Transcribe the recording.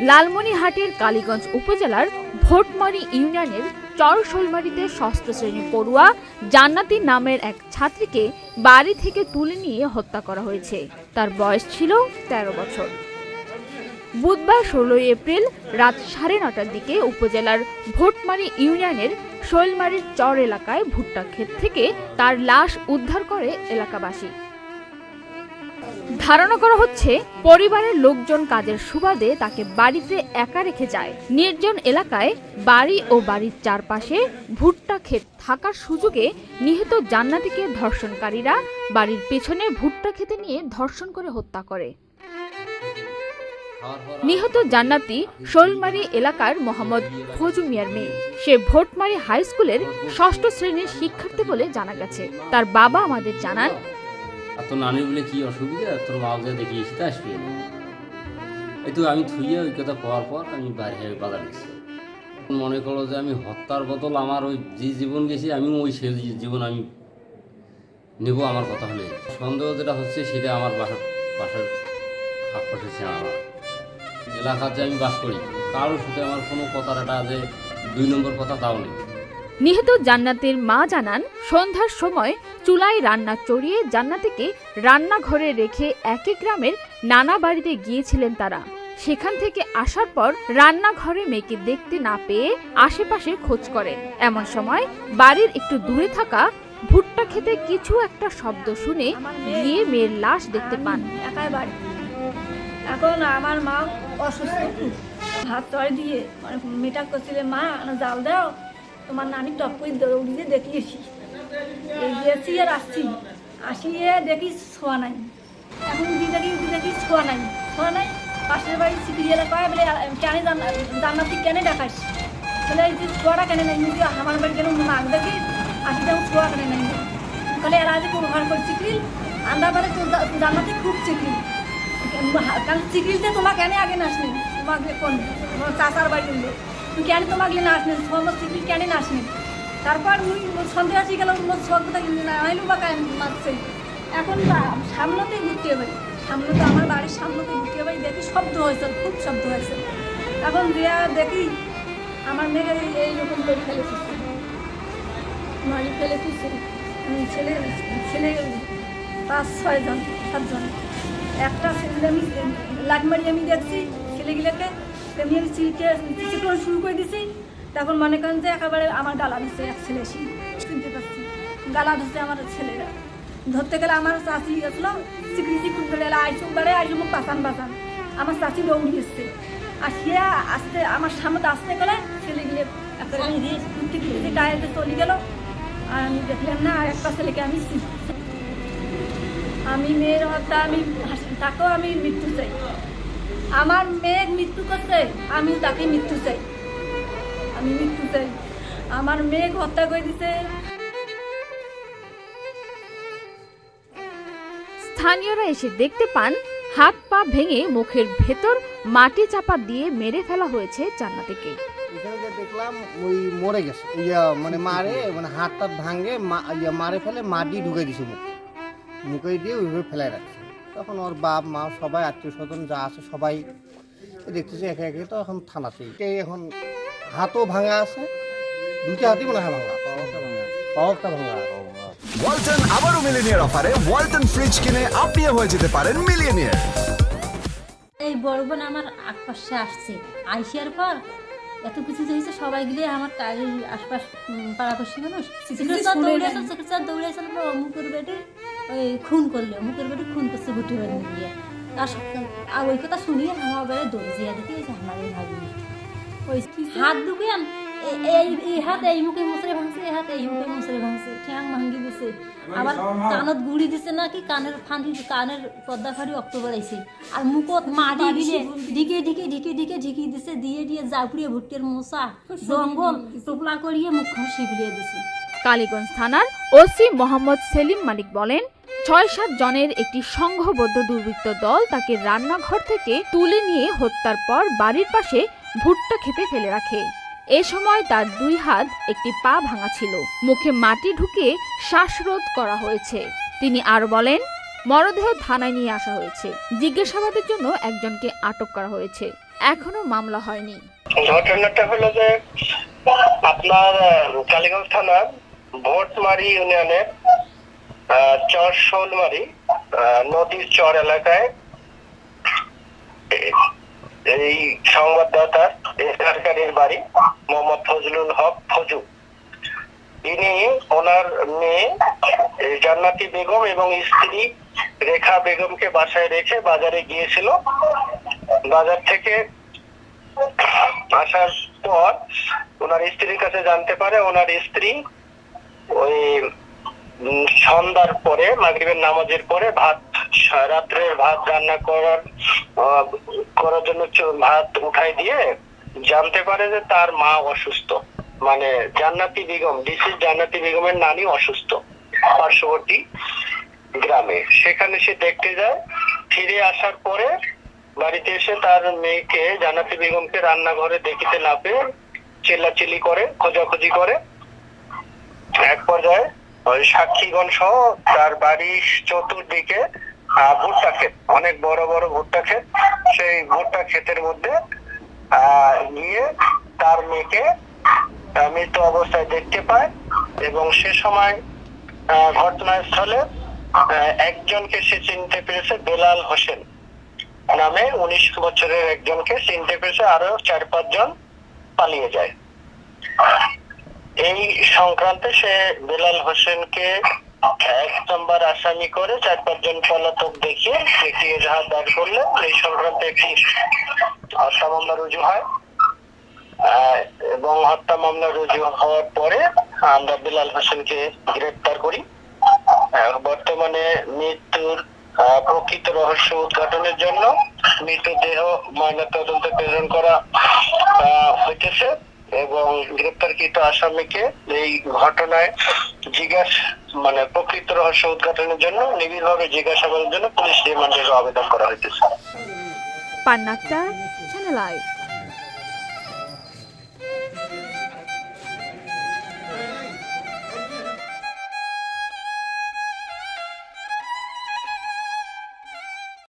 লালমনিরহাটের কালীগঞ্জ উপজেলার ভোটমারি ইউনিয়নের চরশোলমারীতে ষষ্ঠ শ্রেণী পড়ুয়া জান্নাতি নামের এক ছাত্রীকে বাড়ি থেকে তুলে নিয়ে হত্যা করা হয়েছে। তার বয়স ছিল ১৩ বছর। বুধবার ১৬ এপ্রিল রাত ৯:৩০টার দিকে উপজেলার ভোটমারি ইউনিয়নের শৈলমারীর চর এলাকায় ভুট্টা ক্ষেত থেকে তার লাশ উদ্ধার করে এলাকাবাসী। ধারণা করা হচ্ছে পরিবারের লোকজন কাজের সুবাদে তাকে বাড়িতে একা রেখে যায়। নির্জন এলাকায় বাড়ি ও বাড়ির চারপাশে ভুট্টা ক্ষেত থাকার সুযোগে নিহত জান্নাতীকে ধর্ষণকারীরা বাড়ির পেছনে ভুট্টা খেতে নিয়ে ধর্ষণ করে হত্যা করে। নিহত জান্নাতি শৈলমারী এলাকার মোহাম্মদ ফজু মিয়ার মেয়ে। সে ভোটমারি হাই স্কুলের ষষ্ঠ শ্রেণীর শিক্ষার্থী বলে জানা গেছে। তার বাবা আমাদের জানান, তোর নানি বলে কি অসুবিধা, তোর মা যে দেখি এসে আসবে। এই তো আমি থুইয়া ওই কথা পাওয়ার পর আমি বাইরে হয়ে বাজার গেছি। মনে করো যে আমি হত্যার বদল আমার ওই যে জীবন গেছি আমি ওই সে জীবন আমি নেব। আমার কথা হলে সন্দেহ যেটা হচ্ছে সেটা আমার বাসার আশপাশে আমার এলাকার যে আমি বাস করি কারোর সাথে আমার কোনো কথার একটা যে ২ নম্বর কথা তাও নেই। নিহত জান্নাতের মা জানান, সন্ধ্যার সময় চুলায় রান্না চড়িয়ে জান্নাতীকে রান্নাঘরে রেখে একই গ্রামের নানা বাড়িতে গিয়েছিলেন তারা। সেখান থেকে আসার পর রান্নাঘরে মেয়েকে দেখতে না পেয়ে আশেপাশে খোঁজ করেন। এমন সময় বাড়ির একটু দূরে থাকা ভুট্টা খেতে কিছু একটা শব্দ শুনে গিয়ে মেয়ের লাশ দেখতে পান। এখন আমার মা অসুস্থ, হাত তয় দিয়ে মানে মেয়েটা করছিলে, মা জাল দাও, তোমার নানি টপ করে দৌড়িয়ে দেখিয়েছি। গিয়েছি আর আসিয়ে দেখি ছোঁয়া নাই। এখন দেখি ছোঁয়া নাই। পাশের বাড়ি সিপিরিয়ারা কয় বলে কেন জান্নাতি কেন দেখাস, বলে এই যে ছোঁয়াটা কেন নাই, আমার বাড়ি কেন মাগ দেখি আসি যেমন ছোঁয়া কেন নাই। বলে এরা যে ব্যবহার করে চিকরিল আন্দা পারে জান্নাতি খুব চিকরিল, কারণ চিকরিলতে তোমার কেন আগে নাসনি, তোমাকে কোন চাচার বাড়ি লোক তুই কেন তোমাকে না আসলেন, সমস্ত চিকরিল কেন না আসলেন। তারপর মুই সন্দেহ আসি গেল সবটা আইলু বা মারছে। এখন সামনেতেই ঘুরতে পারি, সামনে তো আমার বাড়ির সামনেতেই ঘুরতে পারি, দেখি শব্দ হয়েছে, খুব শব্দ হয়েছে। এখন দিয়া দেখি আমার মেয়েকে এইরকম করে ফেলেছে, মারি ফেলেছি। ছেলে ৫-৬ জন ৭ জন। একটা ছেলে আমি লাট মারি আমি দেখছি, ছেলেগুলোকে তেমনি আমি চিত্রণ শুরু করে দিছি। তখন মনে করেন যে একেবারে আমার গালা ধরছে, এক ছেলে শুনতে পাচ্ছি গালা ধরছে আমার ছেলেরা। ধরতে গেলে আমার চাষি আসলো চিকড়ি করে আইসুক বেড়ে আইসুক বাঁচান। আমার চাষি দৌড়ি এসছে, আসিয়া আসতে আমার সামনে আসতে গেলে ছেলেগুলো একেবারে গায়ে চলে গেল। আর আমি দেখলাম না, আর একটা ছেলেকে আমি মেয়ের হত্যা, তাকেও আমি মৃত্যু চাই। আমার মেয়ে মৃত্যু করছে, আমি তাকে মৃত্যু চাই। আমার মেয়েকে হত্যা করে দিছে। স্থানীয়রা এসে দেখতে পান হাত পা ভেঙে মুখের ভেতর মাটি চাপা দিয়ে মেরে ফেলা হয়েছে জান্নাতীকে। এখানে দেখলাম ওই মরে গেছে, মানে মারে মানে হাত টাত ভাঙে মারে ফেলে মাটি ঢুকে দিছে মুখে দিয়ে ওইভাবে ফেলাই রাখছে। তখন ওর বাপ মা সবাই আত্মীয় স্বজন যা আছে সবাই দেখতেছে একে একে। তো এখন থানাতেই এখন হাতও ভাঙা আছে, দুটো হাতই মনে হয় ভাঙা, পাওয়ারটা ভাঙা। ওয়ালটন আবারও মিলিয়নিয়ার অফারে ওয়ালটন ফ্রিজ কিনে আপনিও হয়ে যেতে পারেন মিলিয়নিয়ার। এই বড় বোন আমার আশপাশে আসছে, আইসিয়ার পর এত কিছু হয়েছে, সবাই গিয়ে আমার আশপাশ পাড়াপড়শি মানুষ দৌড়েছে অমুকের বেটে ওই খুন করলে, অমুকের বেটে খুন করছে ভুটি বাড়ি গিয়ে। আর ওই কথা শুনিয়ে আমার বেড়ে দৌড়ে জিয়া দেখি আমার ভাবি ওই হাত ঢুকিয়ে এই হাত এই মুখে মুসরে ভাঙছে, এই হাত এই মুখে মুসরে ভাঙছে, ঠ্যাং ভাঙ্গি দিছে, আবার কানত গুড়ি দিছে নাকি, কানের ফাঁকি কানের পর্দা ফাড়ি অক্টোবর আইছে, আর মুখত মাটি দিয়ে ঢিকে দিছে, দিয়ে জাপুড়িয়ে ভুট্টের মোচা জঙ্গল টোপলা করিয়ে মুখ শিবলিয়ে দিছে। কালীগঞ্জ থানার ওসি মোহাম্মদ সেলিম মালিক বলেন, ৬-৭ জনের একটি সংঘবদ্ধ দুর্বৃত্ত দল তাকে রান্নাঘর থেকে তুলে নিয়ে হত্যার পর বাড়ির পাশে ভুট্টা খেতে ফেলে রাখে। এ সময় তার ২ হাত একটি পা ভাঙা ছিল, মুখে মাটি ঢুকিয়ে শ্বাসরোধ করা হয়েছে। তিনি আরো বলেন, মরদেহ থানায় নিয়ে আসা হয়েছে, জিজ্ঞাসাবাদের জন্য একজনকে আটক করা হয়েছে। এখনো মামলা হয়নি। ঘটনাটা হলো যে আপনার কালীগঞ্জ থানার ভোটমারি ইউনিয়নের চর শোলমারি নদীর চর এলাকায় এই সংবাদদাতার সরকারের বাড়ি মোহাম্মদ ফজলুল হক ফজু। ইনি ওনার মেয়ে জান্নাতি বেগম এবং স্ত্রী রেখা বেগমকে বাসায় রেখে বাজারে গিয়েছিল। বাজার থেকে আসার পর ওনার স্ত্রীর কাছে জানতে পারে ওনার স্ত্রী ওই সন্ধ্যার পরে মাগরিবের নামাজের পরে রাত্রের ভাত রান্না করার জন্য ভাত উঠাই দিয়ে জানতে পারে যে তার মা অসুস্থ, মানে জান্নাতি বেগম, ডিসিজ জান্নাতি বেগমের নানি অসুস্থ পার্শ্ববর্তী গ্রামে। সেখানে সে দেখতে যায়। ফিরে আসার পরে বাড়িতে এসে তার মেয়েকে জান্নাতি বেগমকে রান্নাঘরে দেখিতে না পেয়ে চিল্লাচিল্লি করে, খোঁজাখুঁজি করে। এক পর্যায়ে ওই সাক্ষীগণ সহ তার বাড়ির চতুর্দিকে ভুট্টা ক্ষেত, অনেক বড় বড় ভুট্টা ক্ষেত, সেই ভুট্টা ক্ষেতের মধ্যে গিয়ে তার মেয়েকে মৃত অবস্থায় দেখতে পায়। এবং সে সময় ঘটনাস্থলে একজনকে সে চিনতে পেরেছে, বেলাল হোসেন নামে 19 বছরের একজনকে চিনতে পেরেছে। আরো 4-5 জন পালিয়ে যায়। এই সংক্রান্তে সে বেলাল হোসেনকে 1 নম্বর আসামি করে 4-5 জন পলাতক দেখিয়ে একটি এজাহার দায়ের করলে এই সংক্রান্তে একটি হত্যা মামলা রুজু হয়। এবং হত্যা মামলা রুজু হওয়ার পরে আমরা বেলাল হোসেনকে গ্রেপ্তার করি। বর্তমানে মৃত্যুর প্রকৃত রহস্য উদ্ঘাটনের জন্য মৃতদেহ ময়নাতদন্ত প্রেরণ করা হইতেছে এবং গ্রেপ্তারকৃত আসামিকে এই ঘটনায় প্রকৃত রহস্য উদ্ঘাটনের জন্য নিবিড়ভাবে জিজ্ঞাসাবাদের জন্য পুলিশ রিমান্ডের আবেদন করা হইতেছে। পান্না আক্তার, চ্যানেল আই।